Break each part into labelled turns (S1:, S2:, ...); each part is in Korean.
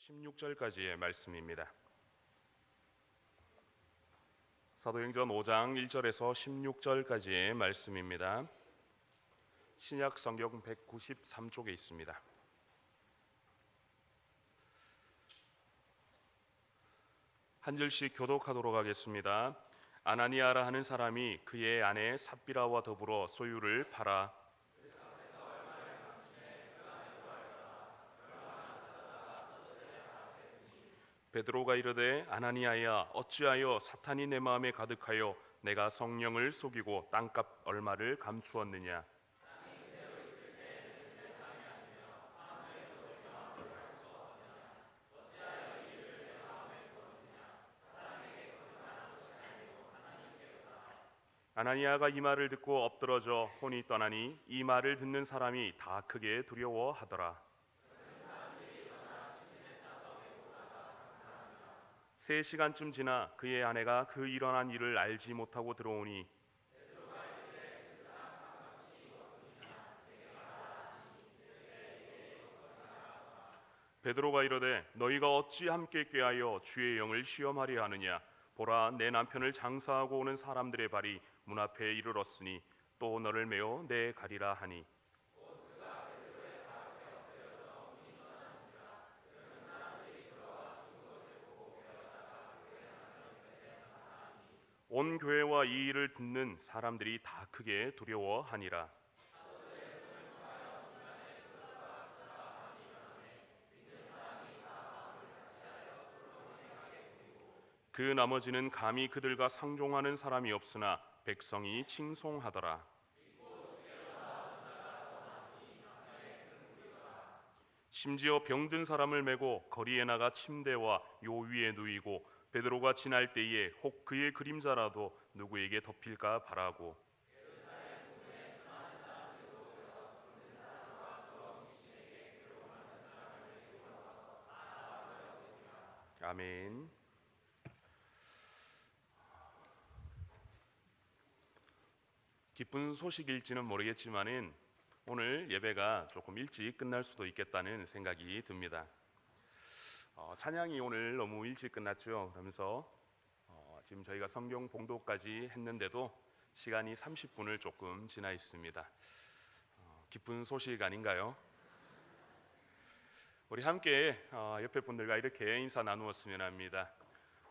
S1: 16절까지의 말씀입니다. 사도행전 5장 1절에서 16절까지의 말씀입니다. 신약 성경 193쪽에 있습니다. 한 절씩 교독하도록 하겠습니다. 아나니아라 하는 사람이 그의 아내 삽비라와 더불어 소유를 팔아 베드로가 이르되 아나니아야 어찌하여 사탄이 내 마음에 가득하여 내가 성령을 속이고 땅값 얼마를 감추었느냐. 아나니아가 이 말을 듣고 엎드러져 혼이 떠나니 이 말을 듣는 사람이 다 크게 두려워하더라. 3시간쯤 지나 그의 아내가 그 일어난 일을 알지 못하고 들어오니 베드로가 이르되 너희가 어찌 함께 꾀하여 주의 영을 시험하려 하느냐. 보라, 내 남편을 장사하고 오는 사람들의 발이 문 앞에 이르렀으니 또 너를 메어 내 가리라 하니 온 교회와 이 일을 듣는 사람들이 다 크게 두려워하니라. 그 나머지는 감히 그들과 상종하는 사람이 없으나 백성이 칭송하더라. 심지어 병든 사람을 메고 거리에 나가 침대와 요 위에 누이고 베드로가 지날 때에 혹 그의 그림자라도 누구에게 덮일까 바라고. 아멘. 기쁜 소식일지는 모르겠지만은 오늘 예배가 조금 일찍 끝날 수도 있겠다는 생각이 듭니다. 찬양이 오늘 너무 일찍 끝났죠. 그러면서 지금 저희가 성경 봉독까지 했는데도 시간이 30분을 조금 지나 있습니다. 기쁜 소식 아닌가요? 우리 함께 옆에 분들과 이렇게 인사 나누었으면 합니다.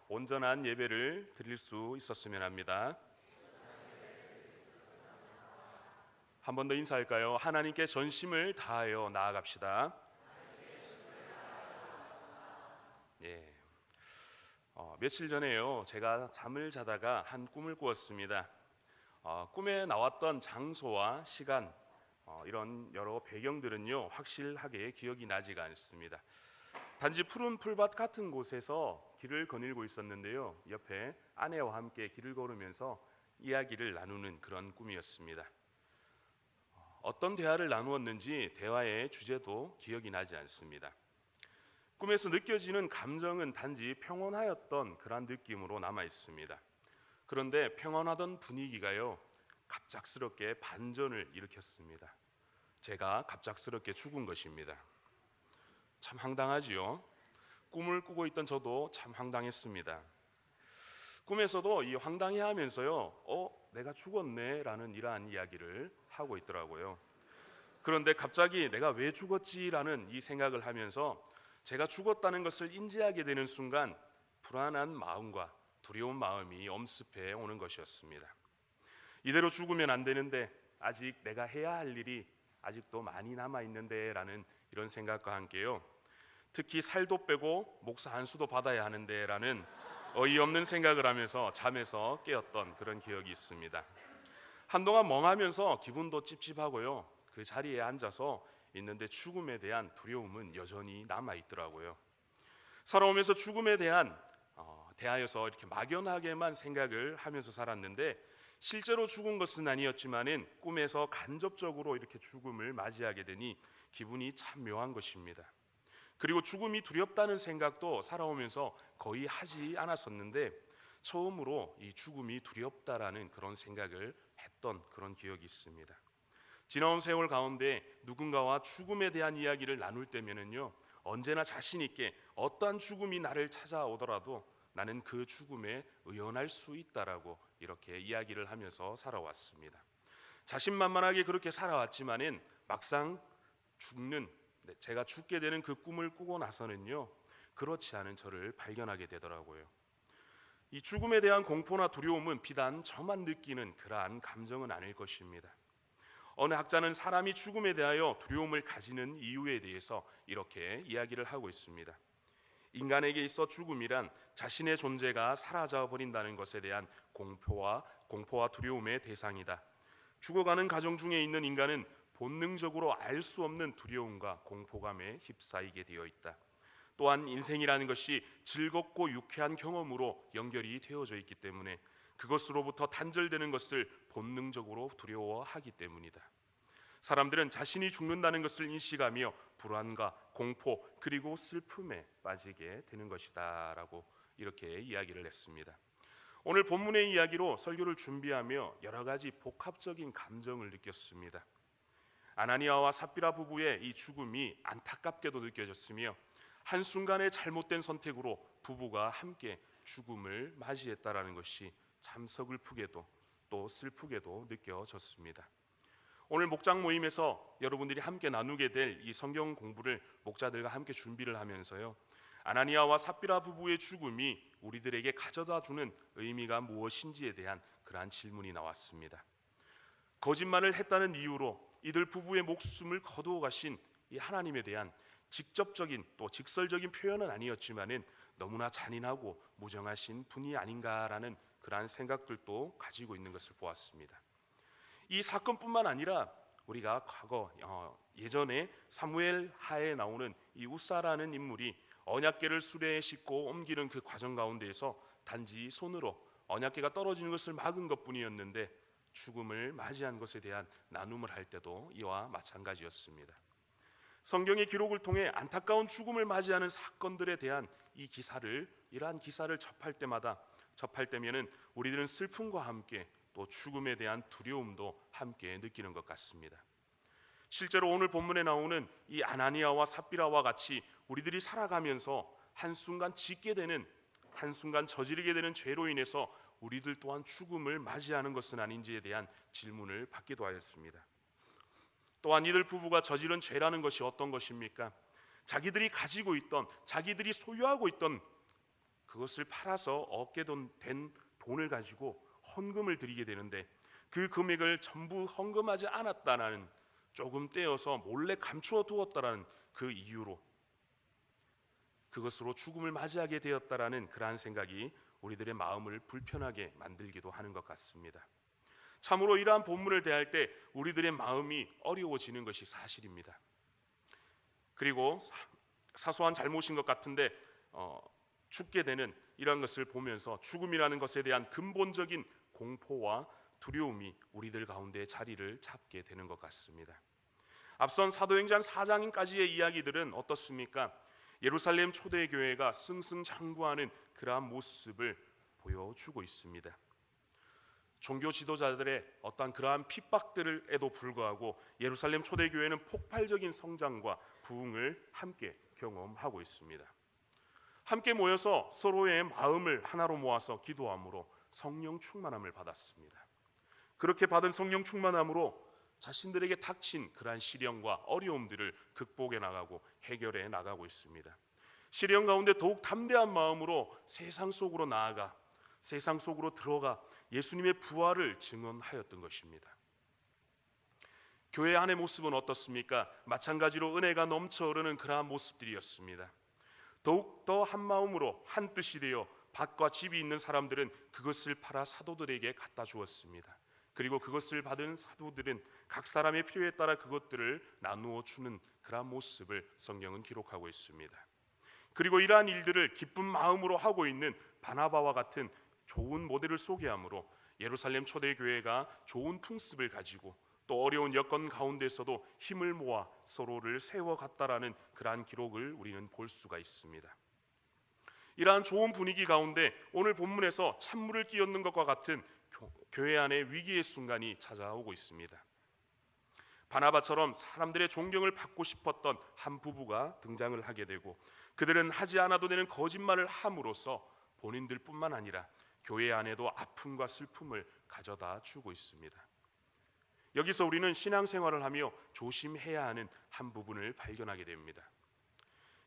S1: 온전한 예배를 드릴 수 있었으면 합니다. 한 번 더 인사할까요? 하나님께 전심을 다하여 나아갑시다. 예. 며칠 전에요, 제가 잠을 자다가 한 꿈을 꾸었습니다. 꿈에 나왔던 장소와 시간, 이런 여러 배경들은요 확실하게 기억이 나지가 않습니다. 단지 푸른 풀밭 같은 곳에서 길을 거닐고 있었는데요, 옆에 아내와 함께 길을 걸으면서 이야기를 나누는 그런 꿈이었습니다. 어떤 대화를 나누었는지 대화의 주제도 기억이 나지 않습니다. 꿈에서 느껴지는 감정은 단지 평온하였던 그런 느낌으로 남아 있습니다. 그런데 평온하던 분위기가요 갑작스럽게 반전을 일으켰습니다. 제가 갑작스럽게 죽은 것입니다. 참 황당하지요. 꿈을 꾸고 있던 저도 참 황당했습니다. 꿈에서도 이 황당해하면서요, 내가 죽었네 라는 이러한 이야기를 하고 있더라고요. 그런데 갑자기 내가 왜 죽었지라는 이 생각을 하면서 제가 죽었다는 것을 인지하게 되는 순간 불안한 마음과 두려운 마음이 엄습해 오는 것이었습니다. 이대로 죽으면 안 되는데, 아직 내가 해야 할 일이 아직도 많이 남아있는데 라는 이런 생각과 함께요, 특히 살도 빼고 목사 안수도 받아야 하는데 라는 어이없는 생각을 하면서 잠에서 깨었던 그런 기억이 있습니다. 한동안 멍하면서 기분도 찝찝하고요, 그 자리에 앉아서 있는데 죽음에 대한 두려움은 여전히 남아있더라고요. 살아오면서 죽음에 대하여서 이렇게 막연하게만 생각을 하면서 살았는데, 실제로 죽은 것은 아니었지만은 꿈에서 간접적으로 이렇게 죽음을 맞이하게 되니 기분이 참 묘한 것입니다. 그리고 죽음이 두렵다는 생각도 살아오면서 거의 하지 않았었는데 처음으로 이 죽음이 두렵다라는 그런 생각을 했던 그런 기억이 있습니다. 지나온 세월 가운데 누군가와 죽음에 대한 이야기를 나눌 때면은요, 언제나 자신 있게 어떠한 죽음이 나를 찾아오더라도 나는 그 죽음에 의연할 수 있다라고 이렇게 이야기를 하면서 살아왔습니다. 자신만만하게 그렇게 살아왔지만은 막상 제가 죽게 되는 그 꿈을 꾸고 나서는요, 그렇지 않은 저를 발견하게 되더라고요. 이 죽음에 대한 공포나 두려움은 비단 저만 느끼는 그러한 감정은 아닐 것입니다. 어느 학자는 사람이 죽음에 대하여 두려움을 가지는 이유에 대해서 이렇게 이야기를 하고 있습니다. 인간에게 있어 죽음이란 자신의 존재가 사라져 버린다는 것에 대한 공포와 두려움의 대상이다. 죽어가는 가정 중에 있는 인간은 본능적으로 알 수 없는 두려움과 공포감에 휩싸이게 되어 있다. 또한 인생이라는 것이 즐겁고 유쾌한 경험으로 연결이 되어져 있기 때문에 그것으로부터 단절되는 것을 본능적으로 두려워하기 때문이다. 사람들은 자신이 죽는다는 것을 인식하며 불안과 공포 그리고 슬픔에 빠지게 되는 것이다 라고 이렇게 이야기를 했습니다. 오늘 본문의 이야기로 설교를 준비하며 여러 가지 복합적인 감정을 느꼈습니다. 아나니아와 삽비라 부부의 이 죽음이 안타깝게도 느껴졌으며 한순간의 잘못된 선택으로 부부가 함께 죽음을 맞이했다라는 것이 참 서글프게도 또 슬프게도 느껴졌습니다. 오늘 목장 모임에서 여러분들이 함께 나누게 될 이 성경 공부를 목자들과 함께 준비를 하면서요, 아나니아와 삽비라 부부의 죽음이 우리들에게 가져다 주는 의미가 무엇인지에 대한 그러한 질문이 나왔습니다. 거짓말을 했다는 이유로 이들 부부의 목숨을 거두어 가신 이 하나님에 대한 직접적인 또 직설적인 표현은 아니었지만은 너무나 잔인하고 무정하신 분이 아닌가라는 그러한 생각들도 가지고 있는 것을 보았습니다. 이 사건뿐만 아니라 우리가 과거 예전에 사무엘 하에 나오는 이 우사라는 인물이 언약궤를 수레에 싣고 옮기는 그 과정 가운데에서 단지 손으로 언약궤가 떨어지는 것을 막은 것뿐이었는데 죽음을 맞이한 것에 대한 나눔을 할 때도 이와 마찬가지였습니다. 성경의 기록을 통해 안타까운 죽음을 맞이하는 사건들에 대한 이러한 기사를 접할 때면은 우리들은 슬픔과 함께 또 죽음에 대한 두려움도 함께 느끼는 것 같습니다. 실제로 오늘 본문에 나오는 이 아나니아와 삽비라와 같이 우리들이 살아가면서 한순간 저지르게 되는 죄로 인해서 우리들 또한 죽음을 맞이하는 것은 아닌지에 대한 질문을 받기도 하였습니다. 또한 이들 부부가 저지른 죄라는 것이 어떤 것입니까? 자기들이 가지고 있던, 자기들이 소유하고 있던 그것을 팔아서 얻게 된 돈을 가지고 헌금을 드리게 되는데 그 금액을 전부 헌금하지 않았다는, 조금 떼어서 몰래 감추어 두었다라는 그 이유로 그것으로 죽음을 맞이하게 되었다라는 그러한 생각이 우리들의 마음을 불편하게 만들기도 하는 것 같습니다. 참으로 이러한 본문을 대할 때 우리들의 마음이 어려워지는 것이 사실입니다. 그리고 사소한 잘못인 것 같은데 죽게 되는 이런 것을 보면서 죽음이라는 것에 대한 근본적인 공포와 두려움이 우리들 가운데 자리를 잡게 되는 것 같습니다. 앞선 사도행전 4장까지의 이야기들은 어떻습니까? 예루살렘 초대교회가 승승장구하는 그러한 모습을 보여주고 있습니다. 종교 지도자들의 어떠한 그러한 핍박들에도 불구하고 예루살렘 초대교회는 폭발적인 성장과 부흥을 함께 경험하고 있습니다. 함께 모여서 서로의 마음을 하나로 모아서 기도함으로 성령 충만함을 받았습니다. 그렇게 받은 성령 충만함으로 자신들에게 닥친 그러한 시련과 어려움들을 극복해 나가고 해결해 나가고 있습니다. 시련 가운데 더욱 담대한 마음으로 세상 속으로 나아가 세상 속으로 들어가 예수님의 부활을 증언하였던 것입니다. 교회 안의 모습은 어떻습니까? 마찬가지로 은혜가 넘쳐 흐르는 그러한 모습들이었습니다. 더욱더 한 마음으로 한 뜻이 되어 밭과 집이 있는 사람들은 그것을 팔아 사도들에게 갖다 주었습니다. 그리고 그것을 받은 사도들은 각 사람의 필요에 따라 그것들을 나누어 주는 그러한 모습을 성경은 기록하고 있습니다. 그리고 이러한 일들을 기쁜 마음으로 하고 있는 바나바와 같은 좋은 모델을 소개함으로 예루살렘 초대교회가 좋은 풍습을 가지고 또 어려운 여건 가운데서도 힘을 모아 서로를 세워갔다라는 그러한 기록을 우리는 볼 수가 있습니다. 이러한 좋은 분위기 가운데 오늘 본문에서 찬물을 끼얹는 것과 같은 교회 안에 위기의 순간이 찾아오고 있습니다. 바나바처럼 사람들의 존경을 받고 싶었던 한 부부가 등장을 하게 되고, 그들은 하지 않아도 되는 거짓말을 함으로써 본인들뿐만 아니라 교회 안에도 아픔과 슬픔을 가져다 주고 있습니다. 여기서 우리는 신앙생활을 하며 조심해야 하는 한 부분을 발견하게 됩니다.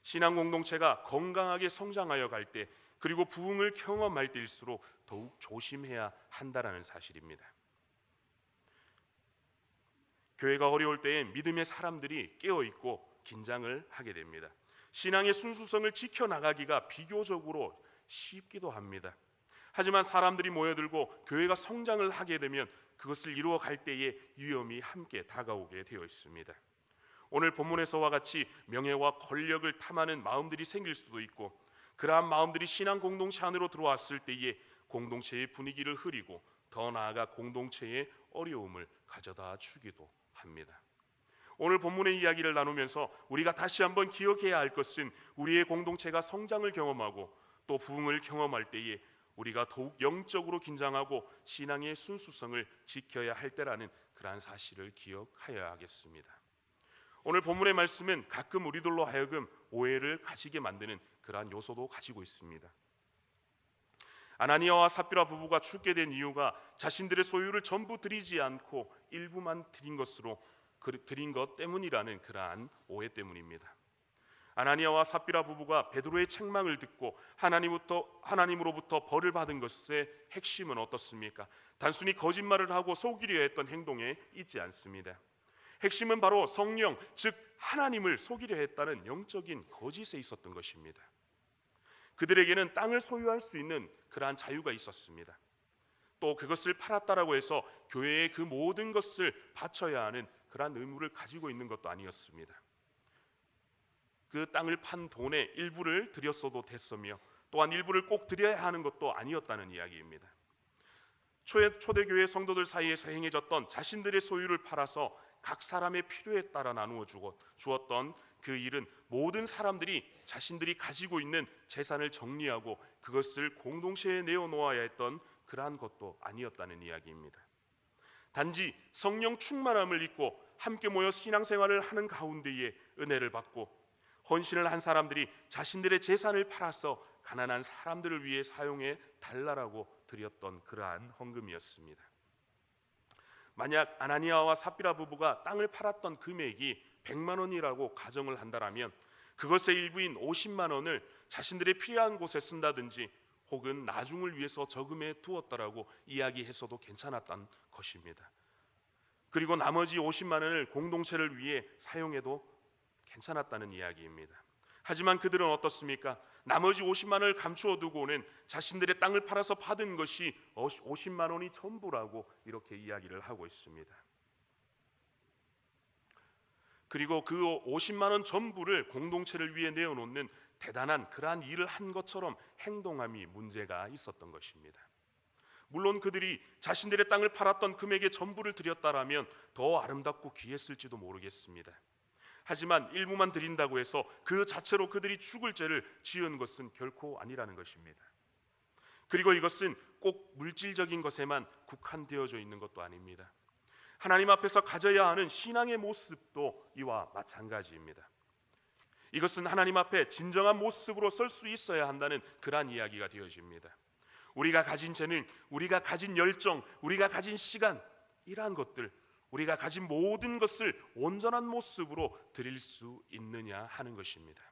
S1: 신앙 공동체가 건강하게 성장하여 갈 때, 그리고 부흥을 경험할 때일수록 더욱 조심해야 한다라는 사실입니다. 교회가 어려울 때엔 믿음의 사람들이 깨어있고 긴장을 하게 됩니다. 신앙의 순수성을 지켜나가기가 비교적으로 쉽기도 합니다. 하지만 사람들이 모여들고 교회가 성장을 하게 되면 그것을 이루어 갈 때에 위험이 함께 다가오게 되어 있습니다. 오늘 본문에서와 같이 명예와 권력을 탐하는 마음들이 생길 수도 있고, 그러한 마음들이 신앙 공동체 안으로 들어왔을 때에 공동체의 분위기를 흐리고 더 나아가 공동체의 어려움을 가져다 주기도 합니다. 오늘 본문의 이야기를 나누면서 우리가 다시 한번 기억해야 할 것은, 우리의 공동체가 성장을 경험하고 또 부흥을 경험할 때에 우리가 더욱 영적으로 긴장하고 신앙의 순수성을 지켜야 할 때라는 그러한 사실을 기억하여야 하겠습니다. 오늘 본문의 말씀은 가끔 우리들로 하여금 오해를 가지게 만드는 그러한 요소도 가지고 있습니다. 아나니아와 삽비라 부부가 죽게 된 이유가 자신들의 소유를 전부 드리지 않고 일부만 드린 것 때문이라는 그러한 오해 때문입니다. 아나니아와 삽비라 부부가 베드로의 책망을 듣고 하나님으로부터 벌을 받은 것의 핵심은 어떻습니까? 단순히 거짓말을 하고 속이려 했던 행동에 있지 않습니다. 핵심은 바로 성령, 즉 하나님을 속이려 했다는 영적인 거짓에 있었던 것입니다. 그들에게는 땅을 소유할 수 있는 그러한 자유가 있었습니다. 또 그것을 팔았다라고 해서 교회에 그 모든 것을 바쳐야 하는 그러한 의무를 가지고 있는 것도 아니었습니다. 그 땅을 판 돈의 일부를 드렸어도 됐으며, 또한 일부를 꼭 드려야 하는 것도 아니었다는 이야기입니다. 초대교회 성도들 사이에서 행해졌던 자신들의 소유를 팔아서 각 사람의 필요에 따라 나누어 주었던 그 일은 모든 사람들이 자신들이 가지고 있는 재산을 정리하고 그것을 공동체에 내어놓아야 했던 그러한 것도 아니었다는 이야기입니다. 단지 성령 충만함을 입고 함께 모여 신앙생활을 하는 가운데에 은혜를 받고 헌신을 한 사람들이 자신들의 재산을 팔아서 가난한 사람들을 위해 사용해 달라라고 드렸던 그러한 헌금이었습니다. 만약 아나니아와 삽비라 부부가 땅을 팔았던 금액이 100만 원이라고 가정을 한다면, 그것의 일부인 50만 원을 자신들의 필요한 곳에 쓴다든지 혹은 나중을 위해서 저금해 두었다라고 이야기했어도 괜찮았던 것입니다. 그리고 나머지 50만 원을 공동체를 위해 사용해도 괜찮았다는 이야기입니다. 하지만 그들은 어떻습니까? 나머지 50만 원을 감추어 두고는 자신들의 땅을 팔아서 받은 것이 50만 원이 전부라고 이렇게 이야기를 하고 있습니다. 그리고 그 50만 원 전부를 공동체를 위해 내어놓는 대단한 그러한 일을 한 것처럼 행동함이 문제가 있었던 것입니다. 물론 그들이 자신들의 땅을 팔았던 금액의 전부를 드렸다라면 더 아름답고 귀했을지도 모르겠습니다. 하지만 일부만 드린다고 해서 그 자체로 그들이 죽을 죄를 지은 것은 결코 아니라는 것입니다. 그리고 이것은 꼭 물질적인 것에만 국한되어져 있는 것도 아닙니다. 하나님 앞에서 가져야 하는 신앙의 모습도 이와 마찬가지입니다. 이것은 하나님 앞에 진정한 모습으로 설 수 있어야 한다는 그러한 이야기가 되어집니다. 우리가 가진 재능, 우리가 가진 열정, 우리가 가진 시간, 이러한 것들, 우리가 가진 모든 것을 온전한 모습으로 드릴 수 있느냐 하는 것입니다.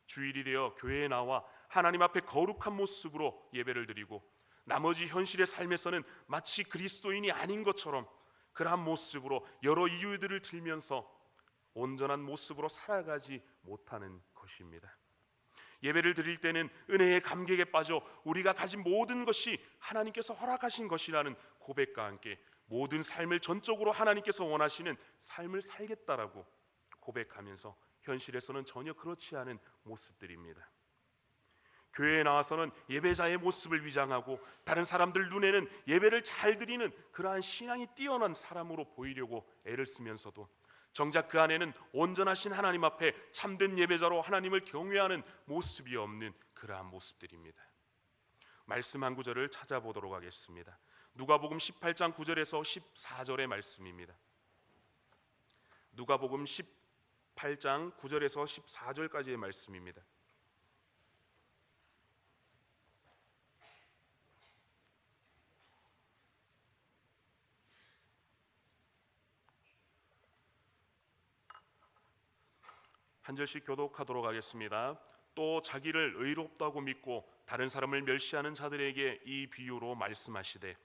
S1: 주일이 되어 교회에 나와 하나님 앞에 거룩한 모습으로 예배를 드리고 나머지 현실의 삶에서는 마치 그리스도인이 아닌 것처럼 그러한 모습으로 여러 이유들을 들면서 온전한 모습으로 살아가지 못하는 것입니다. 예배를 드릴 때는 은혜의 감격에 빠져 우리가 가진 모든 것이 하나님께서 허락하신 것이라는 고백과 함께 모든 삶을 전적으로 하나님께서 원하시는 삶을 살겠다라고 고백하면서 현실에서는 전혀 그렇지 않은 모습들입니다. 교회에 나와서는 예배자의 모습을 위장하고 다른 사람들 눈에는 예배를 잘 드리는 그러한 신앙이 뛰어난 사람으로 보이려고 애를 쓰면서도 정작 그 안에는 온전하신 하나님 앞에 참된 예배자로 하나님을 경외하는 모습이 없는 그러한 모습들입니다. 말씀 한 구절을 찾아보도록 하겠습니다. 누가복음 18장 9절에서 14절의 말씀입니다. 누가복음 18장 9절에서 14절까지의 말씀입니다. 한 절씩 교독하도록 하겠습니다. 또 자기를 의롭다고 믿고 다른 사람을 멸시하는 자들에게 이 비유로 말씀하시되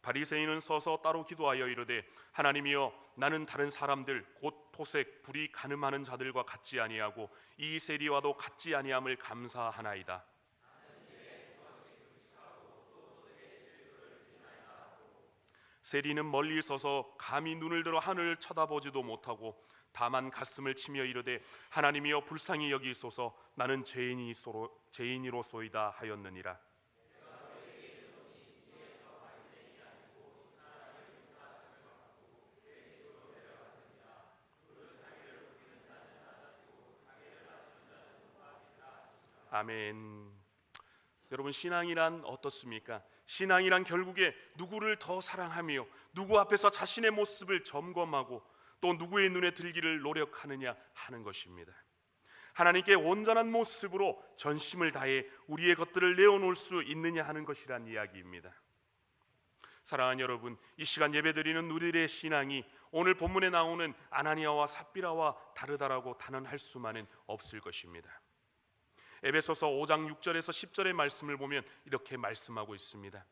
S1: 바리새인은 서서 따로 기도하여 이르되 하나님이여 나는 다른 사람들 곧 토색 불이 간음하는 자들과 같지 아니하고 이 세리와도 같지 아니함을 감사하나이다. 세리는 멀리 서서 감히 눈을 들어 하늘을 쳐다보지도 못하고 다만 가슴을 치며 이르되 하나님이여 불쌍히 여기소서 나는 죄인이로소이다 하였느니라. 아멘. 여러분, 신앙이란 어떻습니까? 신앙이란 결국에 누구를 더 사랑하며 누구 앞에서 자신의 모습을 점검하고 또 누구의 눈에 들기를 노력하느냐 하는 것입니다. 하나님께 온전한 모습으로 전심을 다해 우리의 것들을 내어놓을 수 있느냐 하는 것이란 이야기입니다. 사랑하는 여러분, 이 시간 예배드리는 우리들의 신앙이 오늘 본문에 나오는 아나니아와 삽비라와 다르다라고 단언할 수만은 없을 것입니다. 에베소서 5장 6절에서 10절의 말씀을 보면 이렇게 말씀하고 있습니다.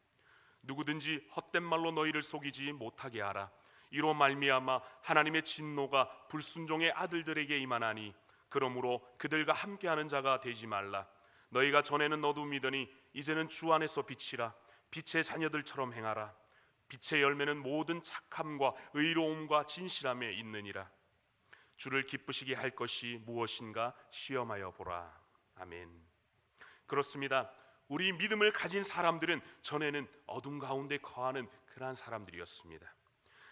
S1: 누구든지 헛된 말로 너희를 속이지 못하게 하라. 이로 말미암아 하나님의 진노가 불순종의 아들들에게 임하나니 그러므로 그들과 함께하는 자가 되지 말라. 너희가 전에는 어둠이더니 이제는 주 안에서 빛이라. 빛의 자녀들처럼 행하라. 빛의 열매는 모든 착함과 의로움과 진실함에 있느니라. 주를 기쁘시게 할 것이 무엇인가 시험하여 보라. 아멘. 그렇습니다. 우리 믿음을 가진 사람들은 전에는 어둠 가운데 거하는 그러한 사람들이었습니다.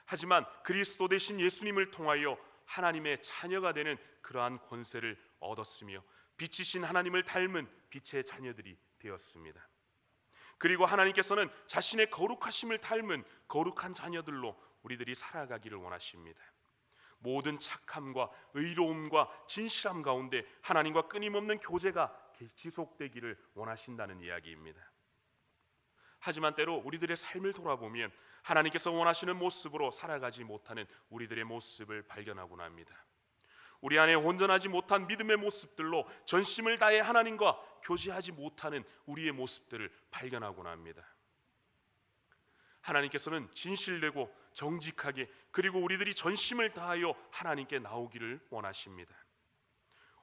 S1: 하지만 그리스도 대신 예수님을 통하여 하나님의 자녀가 되는 그러한 권세를 얻었으며 빛이신 하나님을 닮은 빛의 자녀들이 되었습니다. 그리고 하나님께서는 자신의 거룩하심을 닮은 거룩한 자녀들로 우리들이 살아가기를 원하십니다. 모든 착함과 의로움과 진실함 가운데 하나님과 끊임없는 교제가 지속되기를 원하신다는 이야기입니다. 하지만 때로 우리들의 삶을 돌아보면 하나님께서 원하시는 모습으로 살아가지 못하는 우리들의 모습을 발견하곤 합니다. 우리 안에 온전하지 못한 믿음의 모습들로 전심을 다해 하나님과 교제하지 못하는 우리의 모습들을 발견하곤 합니다. 하나님께서는 진실되고 정직하게 그리고 우리들이 전심을 다하여 하나님께 나오기를 원하십니다.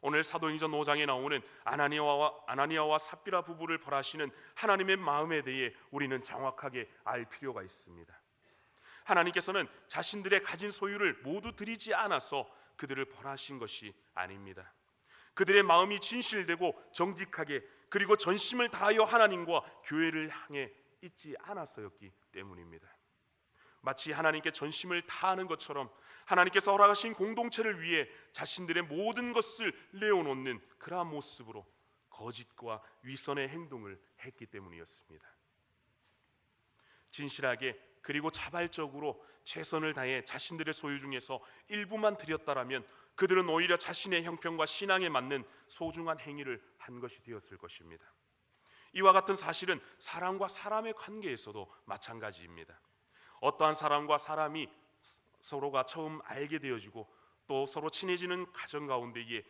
S1: 오늘 사도행전 5장에 나오는 아나니아와 삽비라 부부를 벌하시는 하나님의 마음에 대해 우리는 정확하게 알 필요가 있습니다. 하나님께서는 자신들의 가진 소유를 모두 드리지 않아서 그들을 벌하신 것이 아닙니다. 그들의 마음이 진실되고 정직하게 그리고 전심을 다하여 하나님과 교회를 향해 있지 않아서였기 때문입니다. 마치 하나님께 전심을 다하는 것처럼 하나님께서 허락하신 공동체를 위해 자신들의 모든 것을 내어놓는 그러한 모습으로 거짓과 위선의 행동을 했기 때문이었습니다. 진실하게 그리고 자발적으로 최선을 다해 자신들의 소유 중에서 일부만 드렸다라면 그들은 오히려 자신의 형편과 신앙에 맞는 소중한 행위를 한 것이 되었을 것입니다. 이와 같은 사실은 사람과 사람의 관계에서도 마찬가지입니다. 어떠한 사람과 사람이 서로가 처음 알게 되어지고 또 서로 친해지는 과정 가운데에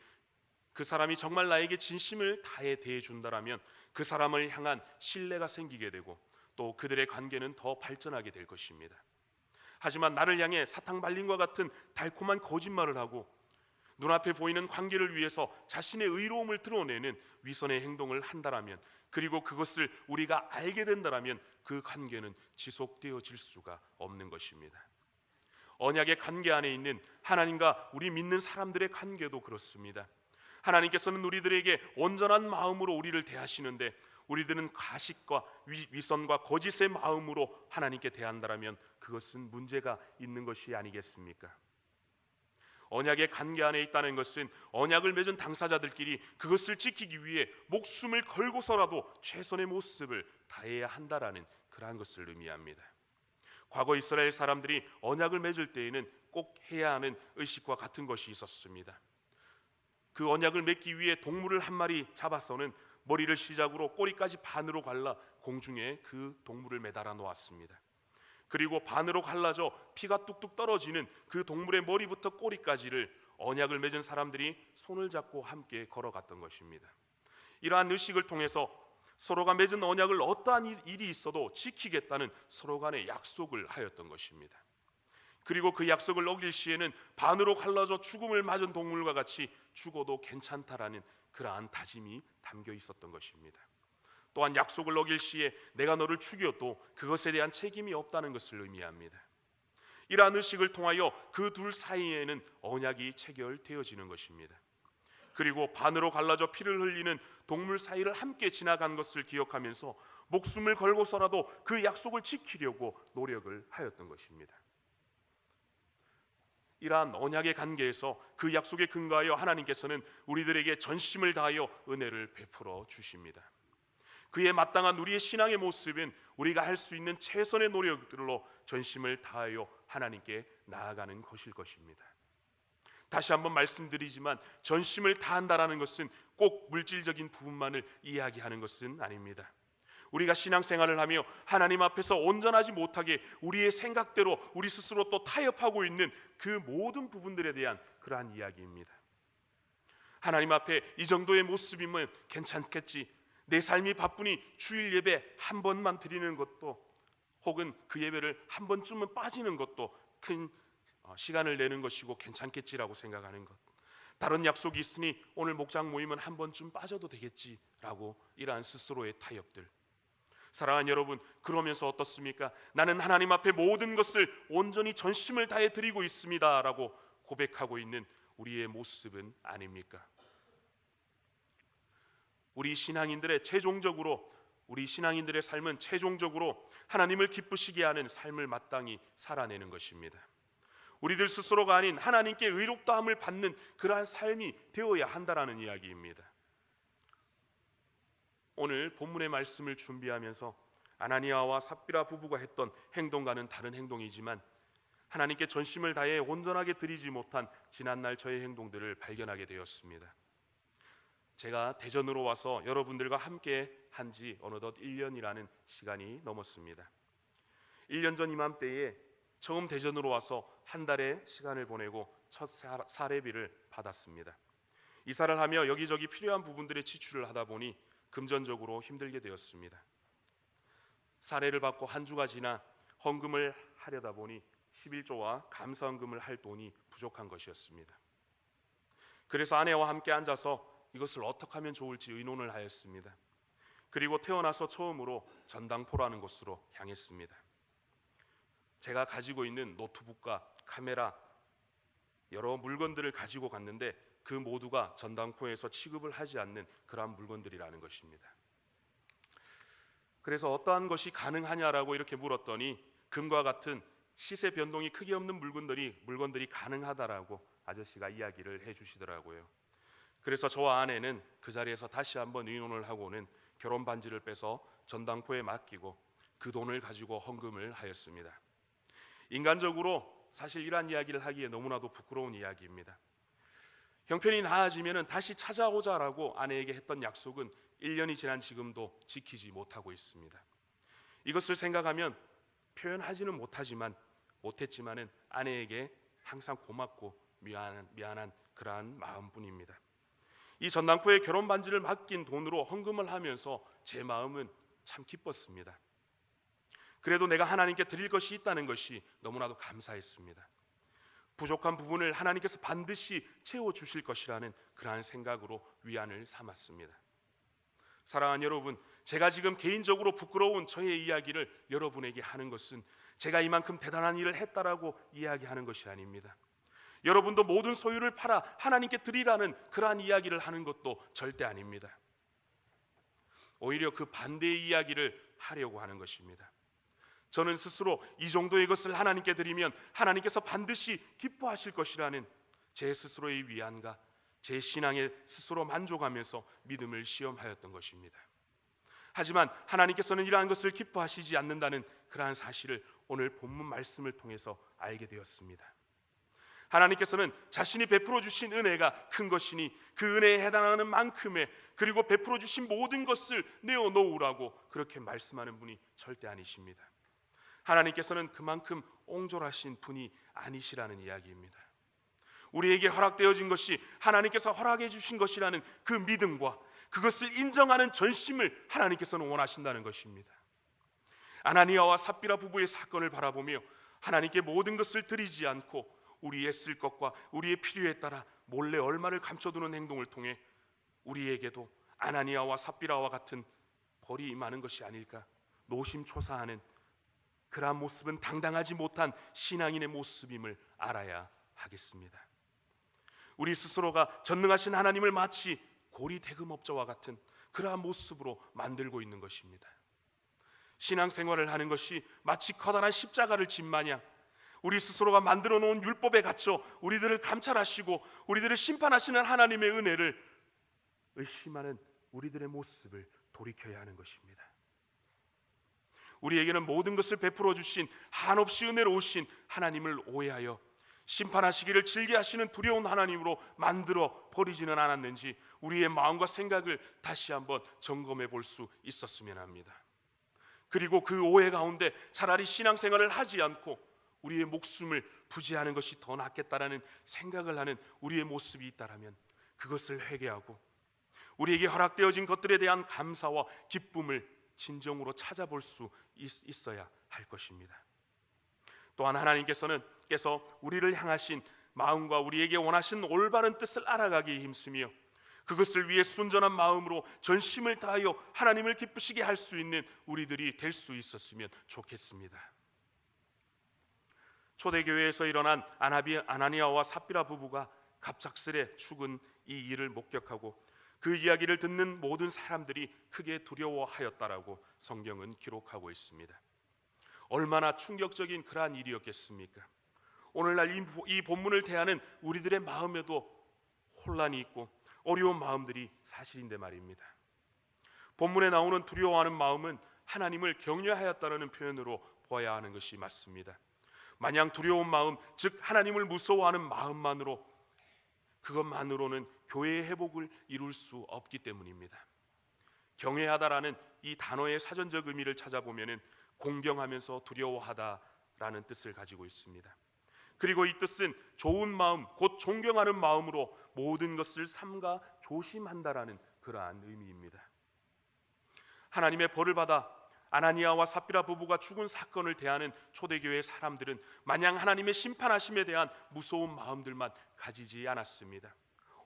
S1: 그 사람이 정말 나에게 진심을 다해 대해준다라면 그 사람을 향한 신뢰가 생기게 되고 또 그들의 관계는 더 발전하게 될 것입니다. 하지만 나를 향해 사탕발림과 같은 달콤한 거짓말을 하고 눈앞에 보이는 관계를 위해서 자신의 의로움을 드러내는 위선의 행동을 한다라면 그리고 그것을 우리가 알게 된다라면 그 관계는 지속되어질 수가 없는 것입니다. 언약의 관계 안에 있는 하나님과 우리 믿는 사람들의 관계도 그렇습니다. 하나님께서는 우리들에게 온전한 마음으로 우리를 대하시는데 우리들은 가식과 위선과 거짓의 마음으로 하나님께 대한다라면 그것은 문제가 있는 것이 아니겠습니까? 언약의 관계 안에 있다는 것은 언약을 맺은 당사자들끼리 그것을 지키기 위해 목숨을 걸고서라도 최선의 모습을 다해야 한다라는 그러한 것을 의미합니다. 과거 이스라엘 사람들이 언약을 맺을 때에는 꼭 해야 하는 의식과 같은 것이 있었습니다. 그 언약을 맺기 위해 동물을 한 마리 잡아서는 머리를 시작으로 꼬리까지 반으로 갈라 공중에 그 동물을 매달아 놓았습니다. 그리고 반으로 갈라져 피가 뚝뚝 떨어지는 그 동물의 머리부터 꼬리까지를 언약을 맺은 사람들이 손을 잡고 함께 걸어갔던 것입니다. 이러한 의식을 통해서 서로가 맺은 언약을 어떠한 일이 있어도 지키겠다는 서로 간의 약속을 하였던 것입니다. 그리고 그 약속을 어길 시에는 반으로 갈라져 죽음을 맞은 동물과 같이 죽어도 괜찮다라는 그러한 다짐이 담겨 있었던 것입니다. 또한 약속을 어길 시에 내가 너를 죽여도 그것에 대한 책임이 없다는 것을 의미합니다. 이러한 의식을 통하여 그 둘 사이에는 언약이 체결되어지는 것입니다. 그리고 반으로 갈라져 피를 흘리는 동물 사이를 함께 지나간 것을 기억하면서 목숨을 걸고서라도 그 약속을 지키려고 노력을 하였던 것입니다. 이러한 언약의 관계에서 그 약속에 근거하여 하나님께서는 우리들에게 전심을 다하여 은혜를 베풀어 주십니다. 그에 마땅한 우리의 신앙의 모습은 우리가 할 수 있는 최선의 노력들로 전심을 다하여 하나님께 나아가는 것일 것입니다. 다시 한번 말씀드리지만 전심을 다한다라는 것은 꼭 물질적인 부분만을 이야기하는 것은 아닙니다. 우리가 신앙생활을 하며 하나님 앞에서 온전하지 못하게 우리의 생각대로 우리 스스로 또 타협하고 있는 그 모든 부분들에 대한 그러한 이야기입니다. 하나님 앞에 이 정도의 모습이면 괜찮겠지, 내 삶이 바쁘니 주일 예배 한 번만 드리는 것도, 혹은 그 예배를 한 번쯤은 빠지는 것도 큰 시간을 내는 것이고 괜찮겠지라고 생각하는 것, 다른 약속이 있으니 오늘 목장 모임은 한 번쯤 빠져도 되겠지라고 이러한 스스로의 타협들. 사랑하는 여러분, 그러면서 어떻습니까? 나는 하나님 앞에 모든 것을 온전히 전심을 다해 드리고 있습니다 라고 고백하고 있는 우리의 모습은 아닙니까? 우리 신앙인들의 삶은 최종적으로 하나님을 기쁘시게 하는 삶을 마땅히 살아내는 것입니다. 우리들 스스로가 아닌 하나님께 의롭다함을 받는 그러한 삶이 되어야 한다라는 이야기입니다. 오늘 본문의 말씀을 준비하면서 아나니아와 삽비라 부부가 했던 행동과는 다른 행동이지만 하나님께 전심을 다해 온전하게 드리지 못한 지난날 저의 행동들을 발견하게 되었습니다. 제가 대전으로 와서 여러분들과 함께 한지 어느덧 1년이라는 시간이 넘었습니다. 1년 전 이맘때에 처음 대전으로 와서 한 달의 시간을 보내고 첫 사례비를 받았습니다. 이사를 하며 여기저기 필요한 부분들의 지출을 하다 보니 금전적으로 힘들게 되었습니다. 사례를 받고 한 주가 지나 헌금을 하려다 보니 11조와 감사헌금을 할 돈이 부족한 것이었습니다. 그래서 아내와 함께 앉아서 이것을 어떻게 하면 좋을지 의논을 하였습니다. 그리고 태어나서 처음으로 전당포라는 곳으로 향했습니다. 제가 가지고 있는 노트북과 카메라, 여러 물건들을 가지고 갔는데 그 모두가 전당포에서 취급을 하지 않는 그러한 물건들이라는 것입니다. 그래서 어떠한 것이 가능하냐라고 이렇게 물었더니 금과 같은 시세 변동이 크게 없는 물건들이 가능하다라고 아저씨가 이야기를 해주시더라고요. 그래서 저와 아내는 그 자리에서 다시 한번 의논을 하고는 결혼 반지를 빼서 전당포에 맡기고 그 돈을 가지고 헌금을 하였습니다. 인간적으로 사실 이러한 이야기를 하기에 너무나도 부끄러운 이야기입니다. 형편이 나아지면 다시 찾아오자라고 아내에게 했던 약속은 1년이 지난 지금도 지키지 못하고 있습니다. 이것을 생각하면 표현하지는 못했지만은 아내에게 항상 고맙고 미안한 그러한 마음뿐입니다. 이 전당포에 결혼 반지를 맡긴 돈으로 헌금을 하면서 제 마음은 참 기뻤습니다. 그래도 내가 하나님께 드릴 것이 있다는 것이 너무나도 감사했습니다. 부족한 부분을 하나님께서 반드시 채워주실 것이라는 그러한 생각으로 위안을 삼았습니다. 사랑하는 여러분, 제가 지금 개인적으로 부끄러운 저의 이야기를 여러분에게 하는 것은 제가 이만큼 대단한 일을 했다라고 이야기하는 것이 아닙니다. 여러분도 모든 소유를 팔아 하나님께 드리라는 그러한 이야기를 하는 것도 절대 아닙니다. 오히려 그 반대의 이야기를 하려고 하는 것입니다. 저는 스스로 이 정도의 것을 하나님께 드리면 하나님께서 반드시 기뻐하실 것이라는 제 스스로의 위안과 제 신앙에 스스로 만족하면서 믿음을 시험하였던 것입니다. 하지만 하나님께서는 이러한 것을 기뻐하시지 않는다는 그러한 사실을 오늘 본문 말씀을 통해서 알게 되었습니다. 하나님께서는 자신이 베풀어 주신 은혜가 큰 것이니 그 은혜에 해당하는 만큼의, 그리고 베풀어 주신 모든 것을 내어놓으라고 그렇게 말씀하는 분이 절대 아니십니다. 하나님께서는 그만큼 옹졸하신 분이 아니시라는 이야기입니다. 우리에게 허락되어진 것이 하나님께서 허락해 주신 것이라는 그 믿음과 그것을 인정하는 전심을 하나님께서는 원하신다는 것입니다. 아나니아와 삽비라 부부의 사건을 바라보며 하나님께 모든 것을 드리지 않고 우리의 쓸 것과 우리의 필요에 따라 몰래 얼마를 감춰두는 행동을 통해 우리에게도 아나니아와 삽비라와 같은 벌이 임하는 것이 아닐까 노심초사하는 그러한 모습은 당당하지 못한 신앙인의 모습임을 알아야 하겠습니다. 우리 스스로가 전능하신 하나님을 마치 고리대금업자와 같은 그러한 모습으로 만들고 있는 것입니다. 신앙생활을 하는 것이 마치 커다란 십자가를 진 마냥 우리 스스로가 만들어 놓은 율법에 갇혀 우리들을 감찰하시고 우리들을 심판하시는 하나님의 은혜를 의심하는 우리들의 모습을 돌이켜야 하는 것입니다. 우리에게는 모든 것을 베풀어 주신 한없이 은혜로우신 하나님을 오해하여 심판하시기를 즐겨하시는 두려운 하나님으로 만들어 버리지는 않았는지 우리의 마음과 생각을 다시 한번 점검해 볼 수 있었으면 합니다. 그리고 그 오해 가운데 차라리 신앙생활을 하지 않고 우리의 목숨을 부지하는 것이 더 낫겠다라는 생각을 하는 우리의 모습이 있다라면 그것을 회개하고 우리에게 허락되어진 것들에 대한 감사와 기쁨을 진정으로 찾아볼 수 있어야 할 것입니다. 또한 하나님께서 우리를 향하신 마음과 우리에게 원하신 올바른 뜻을 알아가기에 힘쓰며 그것을 위해 순전한 마음으로 전심을 다하여 하나님을 기쁘시게 할 수 있는 우리들이 될 수 있었으면 좋겠습니다. 초대교회에서 일어난 아나니아와 삽비라 부부가 갑작스레 죽은 이 일을 목격하고 그 이야기를 듣는 모든 사람들이 크게 두려워하였다라고 성경은 기록하고 있습니다. 얼마나 충격적인 그러한 일이었겠습니까? 오늘날 이 본문을 대하는 우리들의 마음에도 혼란이 있고 어려운 마음들이 사실인데 말입니다. 본문에 나오는 두려워하는 마음은 하나님을 경외하였다는 표현으로 보아야 하는 것이 맞습니다. 마냥 두려운 마음, 즉 하나님을 무서워하는 마음만으로 그것만으로는 교회의 회복을 이룰 수 없기 때문입니다. 경외하다라는 이 단어의 사전적 의미를 찾아보면 공경하면서 두려워하다라는 뜻을 가지고 있습니다. 그리고 이 뜻은 좋은 마음, 곧 존경하는 마음으로 모든 것을 삼가 조심한다라는 그러한 의미입니다. 하나님의 벌을 받아 아나니아와 삽비라 부부가 죽은 사건을 대하는 초대교회의 사람들은 마냥 하나님의 심판하심에 대한 무서운 마음들만 가지지 않았습니다.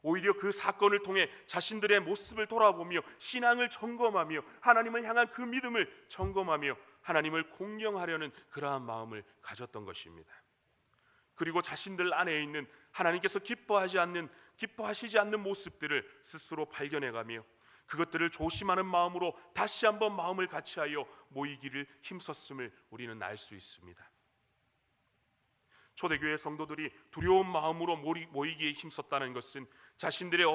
S1: 오히려 그 사건을 통해 자신들의 모습을 돌아보며 신앙을 점검하며 하나님을 향한 그 믿음을 점검하며 하나님을 공경하려는 그러한 마음을 가졌던 것입니다. 그리고 자신들 안에 있는 하나님께서 기뻐하시지 않는 모습들을 스스로 발견해가며 그것들을 조심하는 마음으로 다시 한번 마음을 같이하여 모이기를 힘썼음을 우리는 알 수 있습니다. 초대교회 성도들이 두려운 마음으로 모이기에 힘썼다는 것은 자신들의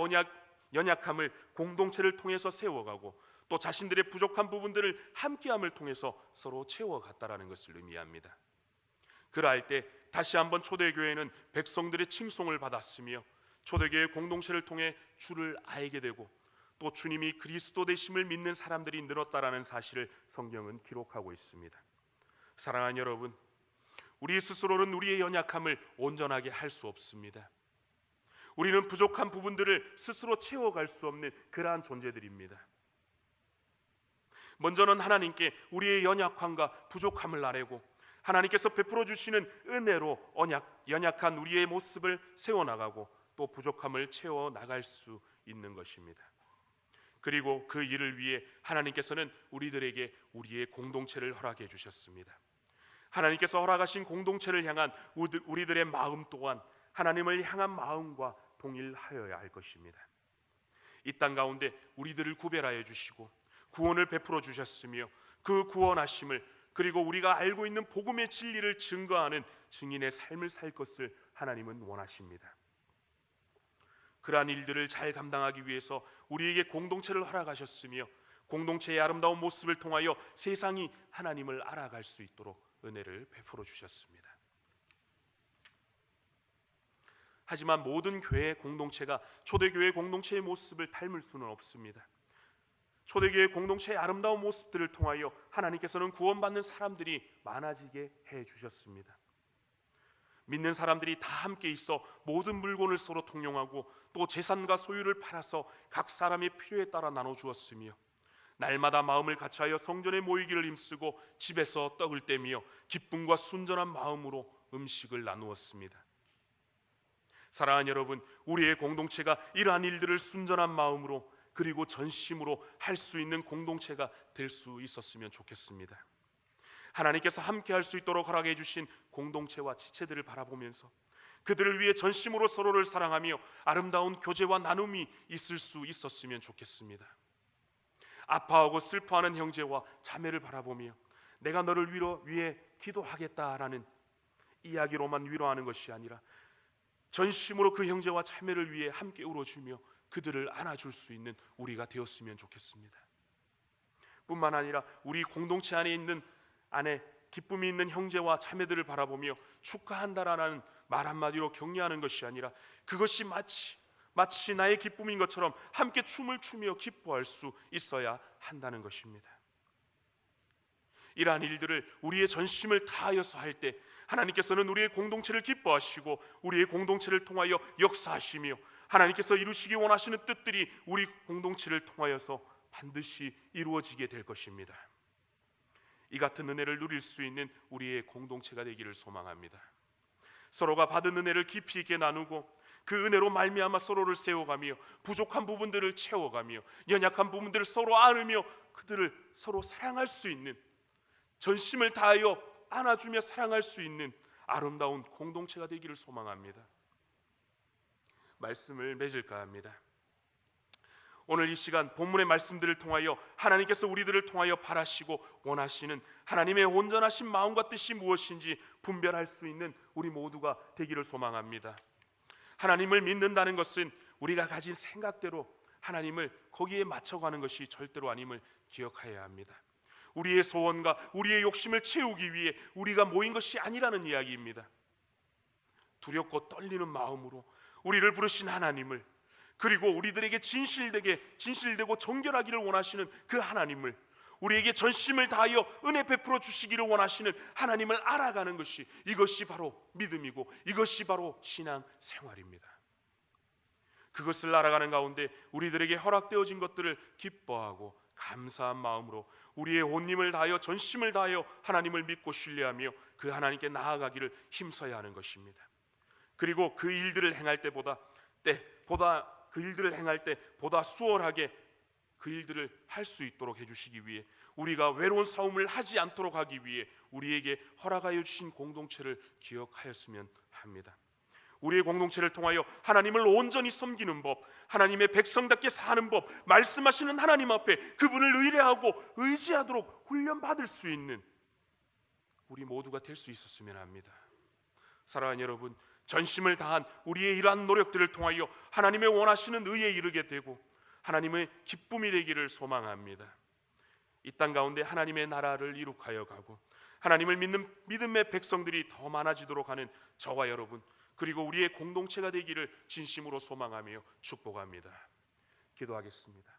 S1: 연약함을 공동체를 통해서 세워가고 또 자신들의 부족한 부분들을 함께함을 통해서 서로 채워갔다라는 것을 의미합니다. 그러할 때 다시 한번 초대교회는 백성들의 칭송을 받았으며 초대교회 공동체를 통해 주를 알게 되고 또 주님이 그리스도 되심을 믿는 사람들이 늘었다라는 사실을 성경은 기록하고 있습니다. 사랑하는 여러분, 우리 스스로는 우리의 연약함을 온전하게 할 수 없습니다. 우리는 부족한 부분들을 스스로 채워갈 수 없는 그러한 존재들입니다. 먼저는 하나님께 우리의 연약함과 부족함을 아뢰고 하나님께서 베풀어 주시는 은혜로 연약한 우리의 모습을 세워나가고 또 부족함을 채워나갈 수 있는 것입니다. 그리고 그 일을 위해 하나님께서는 우리들에게 우리의 공동체를 허락해 주셨습니다. 하나님께서 허락하신 공동체를 향한 우리들의 마음 또한 하나님을 향한 마음과 동일하여야 할 것입니다. 이 땅 가운데 우리들을 구별하여 주시고 구원을 베풀어 주셨으며 그 구원하심을 그리고 우리가 알고 있는 복음의 진리를 증거하는 증인의 삶을 살 것을 하나님은 원하십니다. 그러한 일들을 잘 감당하기 위해서 우리에게 공동체를 허락하셨으며 공동체의 아름다운 모습을 통하여 세상이 하나님을 알아갈 수 있도록 은혜를 베풀어 주셨습니다. 하지만 모든 교회 공동체가 초대교회 공동체의 모습을 닮을 수는 없습니다. 초대교회 공동체의 아름다운 모습들을 통하여 하나님께서는 구원받는 사람들이 많아지게 해주셨습니다. 믿는 사람들이 다 함께 있어 모든 물건을 서로 통용하고 또 재산과 소유를 팔아서 각 사람의 필요에 따라 나눠주었으며 날마다 마음을 같이하여 성전에 모이기를 힘쓰고 집에서 떡을 떼며 기쁨과 순전한 마음으로 음식을 나누었습니다. 사랑하는 여러분, 우리의 공동체가 이러한 일들을 순전한 마음으로 그리고 전심으로 할 수 있는 공동체가 될 수 있었으면 좋겠습니다. 하나님께서 함께 할 수 있도록 허락해 주신 공동체와 지체들을 바라보면서 그들을 위해 전심으로 서로를 사랑하며 아름다운 교제와 나눔이 있을 수 있었으면 좋겠습니다. 아파하고 슬퍼하는 형제와 자매를 바라보며 내가 너를 위해 기도하겠다라는 이야기로만 위로하는 것이 아니라 전심으로 그 형제와 자매를 위해 함께 울어주며 그들을 안아줄 수 있는 우리가 되었으면 좋겠습니다. 뿐만 아니라 우리 공동체 안에 기쁨이 있는 형제와 자매들을 바라보며 축하한다라는 말 한마디로 격려하는 것이 아니라 그것이 마치 나의 기쁨인 것처럼 함께 춤을 추며 기뻐할 수 있어야 한다는 것입니다. 이러한 일들을 우리의 전심을 다하여서 할 때 하나님께서는 우리의 공동체를 기뻐하시고 우리의 공동체를 통하여 역사하시며 하나님께서 이루시기 원하시는 뜻들이 우리 공동체를 통하여서 반드시 이루어지게 될 것입니다. 이 같은 은혜를 누릴 수 있는 우리의 공동체가 되기를 소망합니다. 서로가 받은 은혜를 깊이 있게 나누고 그 은혜로 말미암아 서로를 세워가며 부족한 부분들을 채워가며 연약한 부분들을 서로 안으며 그들을 서로 사랑할 수 있는, 전심을 다하여 안아주며 사랑할 수 있는 아름다운 공동체가 되기를 소망합니다. 말씀을 맺을까 합니다. 오늘 이 시간 본문의 말씀들을 통하여 하나님께서 우리들을 통하여 바라시고 원하시는 하나님의 온전하신 마음과 뜻이 무엇인지 분별할 수 있는 우리 모두가 되기를 소망합니다. 하나님을 믿는다는 것은 우리가 가진 생각대로 하나님을 거기에 맞춰가는 것이 절대로 아님을 기억해야 합니다. 우리의 소원과 우리의 욕심을 채우기 위해 우리가 모인 것이 아니라는 이야기입니다. 두렵고 떨리는 마음으로 우리를 부르신 하나님을, 그리고 우리들에게 진실되고 정결하기를 원하시는 그 하나님을, 우리에게 전심을 다하여 은혜 베풀어 주시기를 원하시는 하나님을 알아가는 것이, 이것이 바로 믿음이고 이것이 바로 신앙 생활입니다. 그것을 알아가는 가운데 우리들에게 허락되어진 것들을 기뻐하고 감사한 마음으로 우리의 온 힘을 다하여 전심을 다하여 하나님을 믿고 신뢰하며 그 하나님께 나아가기를 힘써야 하는 것입니다. 그리고 그 일들을 행할 때 보다 수월하게 그 일들을 할 수 있도록 해주시기 위해, 우리가 외로운 싸움을 하지 않도록 하기 위해 우리에게 허락하여 주신 공동체를 기억하였으면 합니다. 우리의 공동체를 통하여 하나님을 온전히 섬기는 법, 하나님의 백성답게 사는 법, 말씀하시는 하나님 앞에 그분을 의뢰하고 의지하도록 훈련받을 수 있는 우리 모두가 될 수 있었으면 합니다. 사랑하는 여러분, 전심을 다한 우리의 이러한 노력들을 통하여 하나님의 원하시는 의에 이르게 되고 하나님의 기쁨이 되기를 소망합니다. 이 땅 가운데 하나님의 나라를 이룩하여 가고 하나님을 믿는 믿음의 백성들이 더 많아지도록 하는 저와 여러분, 그리고 우리의 공동체가 되기를 진심으로 소망하며 축복합니다. 기도하겠습니다.